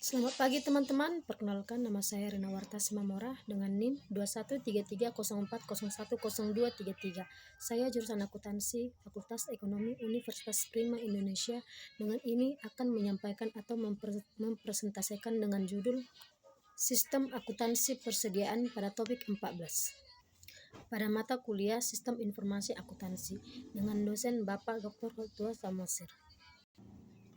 Selamat pagi teman-teman, perkenalkan nama saya Rina Warta Simamora dengan NIM 213304010233. Saya jurusan akuntansi Fakultas Ekonomi Universitas Prima Indonesia. Dengan ini akan menyampaikan atau mempresentasikan dengan judul Sistem Akuntansi Persediaan pada topik 14. Pada mata kuliah Sistem Informasi Akuntansi dengan dosen Bapak Dr. Hotua Samosir.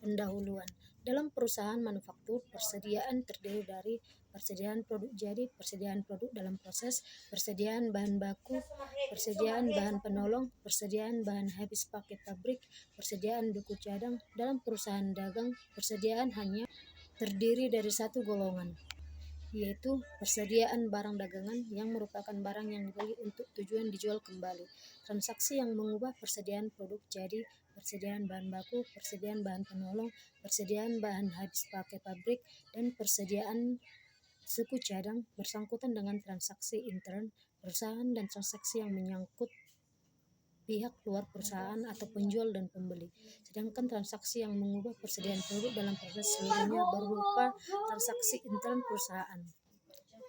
Pendahuluan. Dalam perusahaan manufaktur, persediaan terdiri dari persediaan produk jadi, persediaan produk dalam proses, persediaan bahan baku, persediaan bahan penolong, persediaan bahan habis pakai pabrik, persediaan buku cadang. Dalam perusahaan dagang, persediaan hanya terdiri dari satu golongan, yaitu persediaan barang dagangan yang merupakan barang yang dibeli untuk tujuan dijual kembali. Transaksi yang mengubah persediaan produk jadi, persediaan bahan baku, persediaan bahan penolong, persediaan bahan habis pakai pabrik, dan persediaan suku cadang bersangkutan dengan transaksi intern perusahaan dan transaksi yang menyangkut pihak luar perusahaan atau penjual dan pembeli. Sedangkan transaksi yang mengubah persediaan produk dalam proses seluruhnya berupa transaksi intern perusahaan.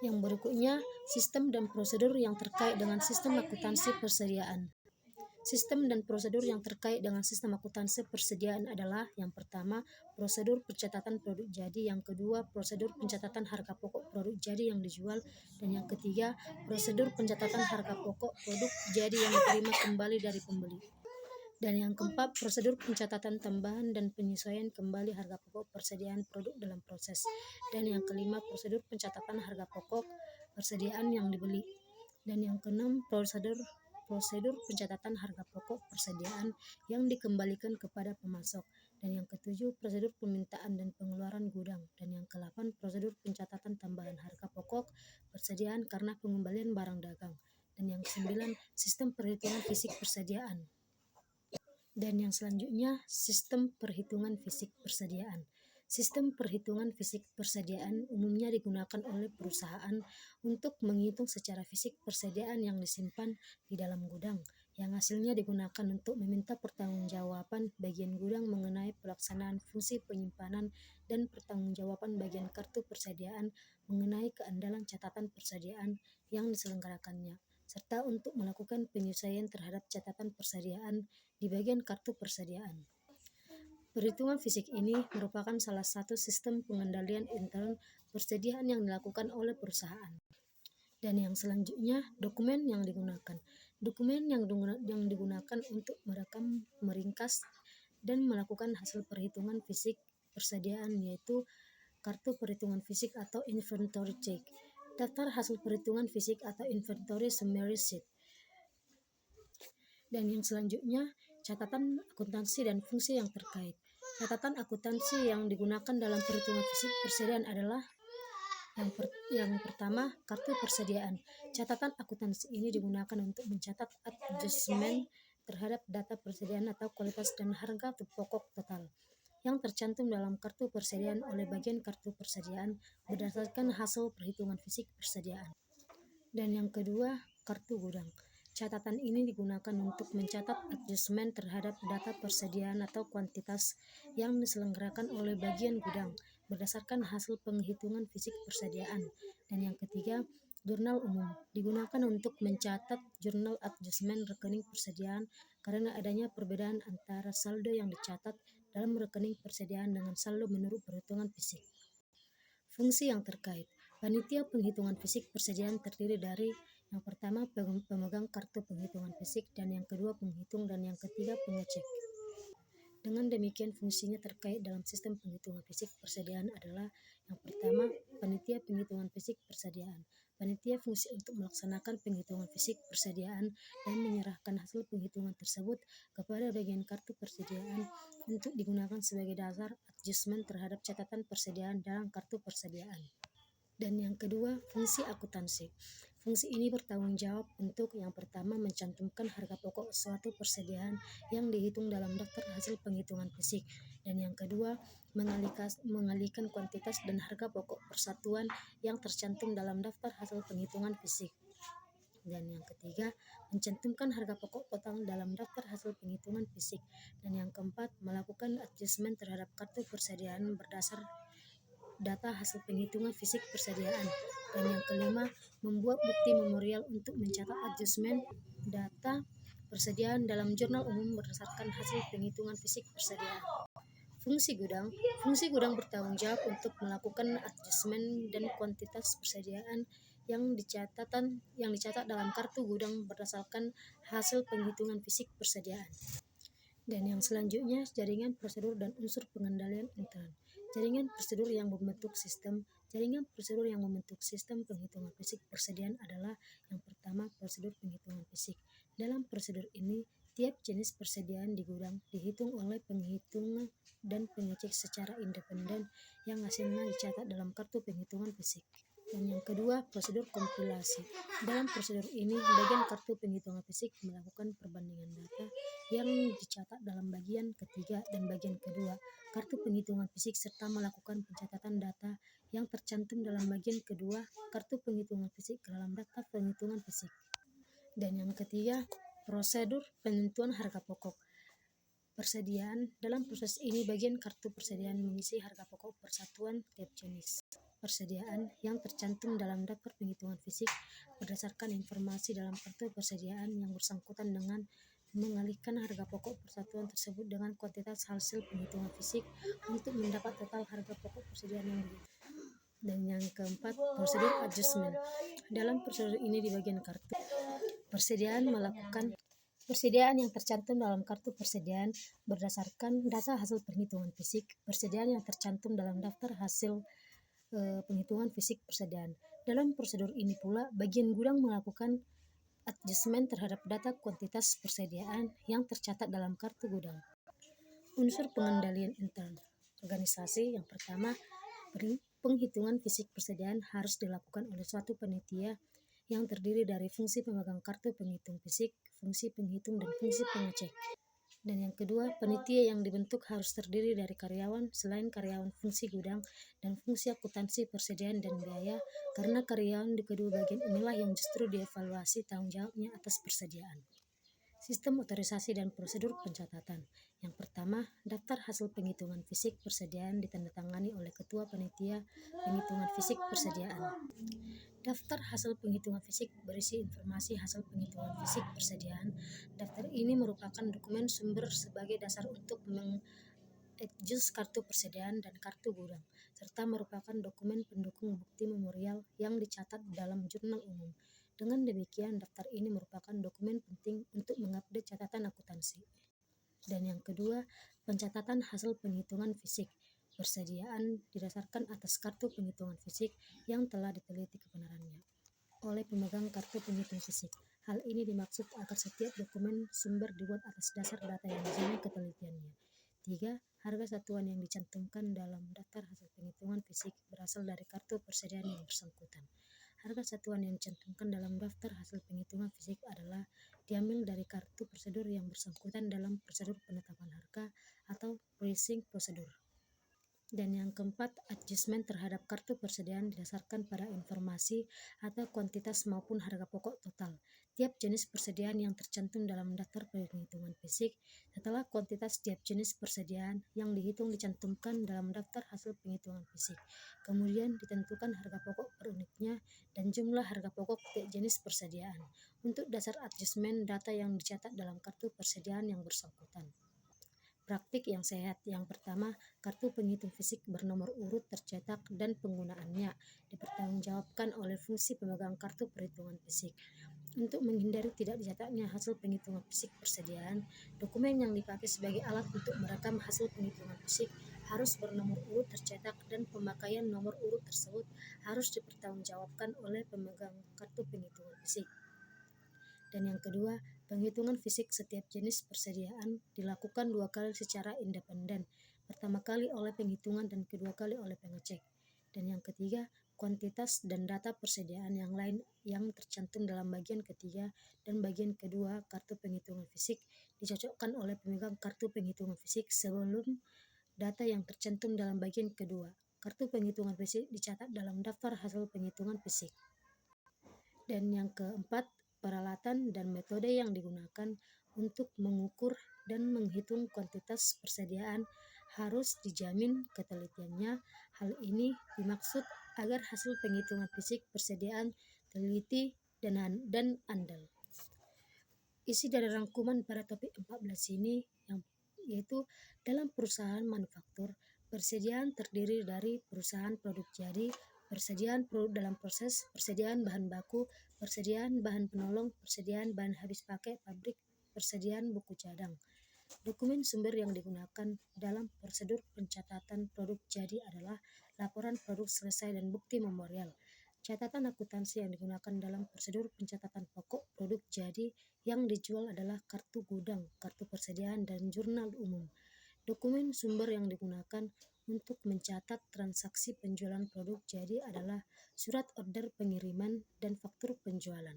Yang berikutnya, sistem dan prosedur yang terkait dengan sistem akuntansi persediaan. Sistem dan prosedur yang terkait dengan sistem akuntansi persediaan adalah: yang pertama, prosedur pencatatan produk jadi, yang kedua, prosedur pencatatan harga pokok produk jadi yang dijual, dan yang ketiga, prosedur pencatatan harga pokok produk jadi yang diterima kembali dari pembeli. Dan yang keempat, prosedur pencatatan tambahan dan penyesuaian kembali harga pokok persediaan produk dalam proses. Dan yang kelima, prosedur pencatatan harga pokok persediaan yang dibeli. Dan yang keenam, prosedur pencatatan harga pokok persediaan yang dikembalikan kepada pemasok. Dan yang ketujuh, prosedur permintaan dan pengeluaran gudang. Dan yang ke-8, prosedur pencatatan tambahan harga pokok persediaan karena pengembalian barang dagang. Dan yang ke-9, sistem perhitungan fisik persediaan. Dan yang selanjutnya, sistem perhitungan fisik persediaan. Sistem perhitungan fisik persediaan umumnya digunakan oleh perusahaan untuk menghitung secara fisik persediaan yang disimpan di dalam gudang, yang hasilnya digunakan untuk meminta pertanggungjawaban bagian gudang mengenai pelaksanaan fungsi penyimpanan dan pertanggungjawaban bagian kartu persediaan mengenai keandalan catatan persediaan yang diselenggarakannya, serta untuk melakukan penyesuaian terhadap catatan persediaan di bagian kartu persediaan. Perhitungan fisik ini merupakan salah satu sistem pengendalian intern persediaan yang dilakukan oleh perusahaan. Dan yang selanjutnya, dokumen yang digunakan. Dokumen yang digunakan untuk merekam, meringkas, dan melakukan hasil perhitungan fisik persediaan yaitu kartu perhitungan fisik atau inventory check, daftar hasil perhitungan fisik atau inventory summary sheet. Dan yang selanjutnya, catatan akuntansi dan fungsi yang terkait. Catatan akuntansi yang digunakan dalam perhitungan fisik persediaan adalah: yang pertama, kartu persediaan. Catatan akuntansi ini digunakan untuk mencatat adjustment terhadap data persediaan atau kualitas dan harga pokok total yang tercantum dalam kartu persediaan oleh bagian kartu persediaan berdasarkan hasil perhitungan fisik persediaan. Dan yang kedua, kartu gudang. Catatan ini digunakan untuk mencatat adjustment terhadap data persediaan atau kuantitas yang diselenggarakan oleh bagian gudang berdasarkan hasil penghitungan fisik persediaan. Dan yang ketiga, jurnal umum. Digunakan untuk mencatat jurnal adjustment rekening persediaan karena adanya perbedaan antara saldo yang dicatat dalam rekening persediaan dengan saldo menurut perhitungan fisik. Fungsi yang terkait. Panitia penghitungan fisik persediaan terdiri dari: yang pertama, pemegang kartu penghitungan fisik, dan yang kedua, penghitung, dan yang ketiga, pengecek. Dengan demikian, fungsinya terkait dalam sistem penghitungan fisik persediaan adalah: yang pertama, panitia penghitungan fisik persediaan. Panitia fungsi untuk melaksanakan penghitungan fisik persediaan dan menyerahkan hasil penghitungan tersebut kepada bagian kartu persediaan untuk digunakan sebagai dasar adjustment terhadap catatan persediaan dalam kartu persediaan. Dan yang kedua, fungsi akuntansi. Fungsi ini bertanggung jawab untuk: yang pertama, mencantumkan harga pokok suatu persediaan yang dihitung dalam daftar hasil penghitungan fisik, dan yang kedua, mengalihkan kuantitas dan harga pokok persatuan yang tercantum dalam daftar hasil penghitungan fisik, dan yang ketiga, mencantumkan harga pokok total dalam daftar hasil penghitungan fisik, dan yang keempat, melakukan adjustment terhadap kartu persediaan berdasar data hasil penghitungan fisik persediaan. Dan yang kelima, membuat bukti memorial untuk mencatat adjustment data persediaan dalam jurnal umum berdasarkan hasil penghitungan fisik persediaan. Fungsi gudang bertanggung jawab untuk melakukan adjustment dan kuantitas persediaan yang dicatat dalam kartu gudang berdasarkan hasil penghitungan fisik persediaan. Dan yang selanjutnya, jaringan prosedur dan unsur pengendalian intern. Jaringan prosedur yang membentuk sistem penghitungan fisik persediaan adalah yang pertama, prosedur penghitungan fisik. Dalam prosedur ini, tiap jenis persediaan di gudang dihitung oleh penghitung dan pengecek secara independen yang hasilnya dicatat dalam kartu penghitungan fisik. Dan yang kedua, prosedur kompilasi. Dalam prosedur ini, bagian kartu penghitungan fisik melakukan perbandingan data yang dicatat dalam bagian ketiga dan bagian kedua kartu penghitungan fisik serta melakukan pencatatan data yang tercantum dalam bagian kedua kartu penghitungan fisik ke dalam daftar penghitungan fisik. Dan yang ketiga, prosedur penentuan harga pokok persediaan. Dalam proses ini, bagian kartu persediaan mengisi harga pokok persatuan tiap jenis persediaan yang tercantum dalam daftar penghitungan fisik berdasarkan informasi dalam kartu persediaan yang bersangkutan dengan mengalihkan harga pokok persatuan tersebut dengan kuantitas hasil penghitungan fisik untuk mendapat total harga pokok persediaan yang begitu. Dan yang keempat, prosedur adjustment. Dalam prosedur ini di bagian kartu persediaan yang tercantum dalam kartu persediaan berdasarkan data hasil penghitungan fisik persediaan yang tercantum dalam daftar hasil penghitungan fisik persediaan. Dalam prosedur ini pula, bagian gudang melakukan adjustment terhadap data kuantitas persediaan yang tercatat dalam kartu gudang. Unsur pengendalian intern organisasi. Yang pertama, penghitungan fisik persediaan harus dilakukan oleh suatu panitia yang terdiri dari fungsi pemegang kartu penghitung fisik, fungsi penghitung, dan fungsi pengecek. Dan yang kedua, panitia yang dibentuk harus terdiri dari karyawan selain karyawan fungsi gudang dan fungsi akuntansi persediaan dan biaya, karena karyawan di kedua bagian inilah yang justru dievaluasi tanggung jawabnya atas persediaan. Sistem otorisasi dan prosedur pencatatan. Yang pertama, daftar hasil penghitungan fisik persediaan ditandatangani oleh Ketua Panitia Penghitungan Fisik Persediaan. Daftar hasil penghitungan fisik berisi informasi hasil penghitungan fisik persediaan. Daftar ini merupakan dokumen sumber sebagai dasar untuk mengadjust kartu persediaan dan kartu gudang, serta merupakan dokumen pendukung bukti memorial yang dicatat dalam jurnal umum. Dengan demikian, daftar ini merupakan dokumen penting untuk mengupdate catatan akuntansi. Dan yang kedua, pencatatan hasil penghitungan fisik persediaan didasarkan atas kartu penghitungan fisik yang telah diteliti kebenarannya oleh pemegang kartu penghitung fisik. Hal ini dimaksud agar setiap dokumen sumber dibuat atas dasar data yang jelas ketelitiannya. 3. Harga satuan yang dicantumkan dalam daftar hasil penghitungan fisik berasal dari kartu persediaan yang bersangkutan. Harga satuan yang dicantumkan dalam daftar hasil penghitungan fisik adalah diambil dari kartu prosedur yang bersangkutan dalam prosedur penetapan harga atau pricing prosedur. Dan yang keempat, adjustment terhadap kartu persediaan didasarkan pada informasi atau kuantitas maupun harga pokok total tiap jenis persediaan yang tercantum dalam daftar penghitungan fisik setelah kuantitas tiap jenis persediaan yang dihitung dicantumkan dalam daftar hasil penghitungan fisik. Kemudian ditentukan harga pokok per unitnya dan jumlah harga pokok tiap jenis persediaan untuk dasar adjustment data yang dicatat dalam kartu persediaan yang bersangkutan. Praktik yang sehat. Yang pertama, kartu penghitung fisik bernomor urut tercetak dan penggunaannya dipertanggungjawabkan oleh fungsi pemegang kartu perhitungan fisik. Untuk menghindari tidak dicatatnya hasil penghitungan fisik persediaan, dokumen yang dipakai sebagai alat untuk merekam hasil penghitungan fisik harus bernomor urut tercetak dan pemakaian nomor urut tersebut harus dipertanggungjawabkan oleh pemegang kartu penghitungan fisik. Dan yang kedua, penghitungan fisik setiap jenis persediaan dilakukan 2 kali secara independen, pertama kali oleh penghitungan dan kedua kali oleh pengecek. Dan yang ketiga, kuantitas dan data persediaan yang lain yang tercantum dalam bagian ketiga dan bagian kedua kartu penghitungan fisik dicocokkan oleh pemegang kartu penghitungan fisik sebelum data yang tercantum dalam bagian kedua kartu penghitungan fisik dicatat dalam daftar hasil penghitungan fisik. Dan yang keempat, peralatan dan metode yang digunakan untuk mengukur dan menghitung kuantitas persediaan harus dijamin ketelitiannya. Hal ini dimaksud agar hasil penghitungan fisik persediaan teliti dan andal. Isi dari rangkuman pada topik 14 ini yaitu dalam perusahaan manufaktur, persediaan terdiri dari perusahaan produk jadi, persediaan produk dalam proses, persediaan bahan baku, persediaan bahan penolong, persediaan bahan habis pakai pabrik, persediaan buku cadang. Dokumen sumber yang digunakan dalam prosedur pencatatan produk jadi adalah laporan produk selesai dan bukti memorial. Catatan akuntansi yang digunakan dalam prosedur pencatatan pokok produk jadi yang dijual adalah kartu gudang, kartu persediaan, dan jurnal umum. Dokumen sumber yang digunakan untuk mencatat transaksi penjualan produk jadi adalah surat order pengiriman dan faktur penjualan.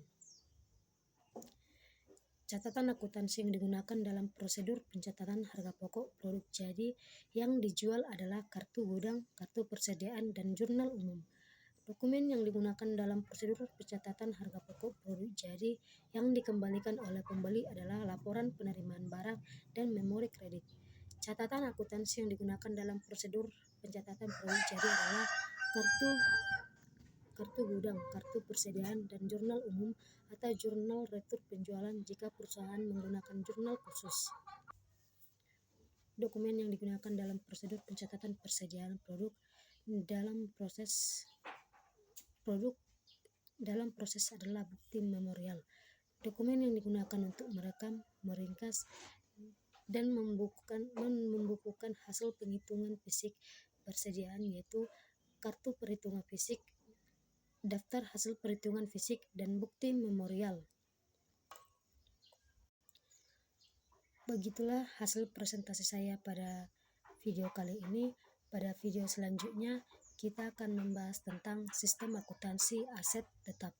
Catatan akuntansi yang digunakan dalam prosedur pencatatan harga pokok produk jadi yang dijual adalah kartu gudang, kartu persediaan, dan jurnal umum. Dokumen yang digunakan dalam prosedur pencatatan harga pokok produk jadi yang dikembalikan oleh pembeli adalah laporan penerimaan barang dan memori kredit. Catatan akuntansi yang digunakan dalam prosedur pencatatan produk jadi adalah kartu gudang, kartu persediaan, dan jurnal umum atau jurnal retur penjualan jika perusahaan menggunakan jurnal khusus. Dokumen yang digunakan dalam prosedur pencatatan persediaan produk dalam proses adalah bukti memorial. Dokumen yang digunakan untuk merekam, meringkas, dan membukukan hasil penghitungan fisik persediaan yaitu kartu perhitungan fisik, daftar hasil perhitungan fisik, dan bukti memorial. Begitulah hasil presentasi saya pada video kali ini. Pada video selanjutnya kita akan membahas tentang sistem akuntansi aset tetap.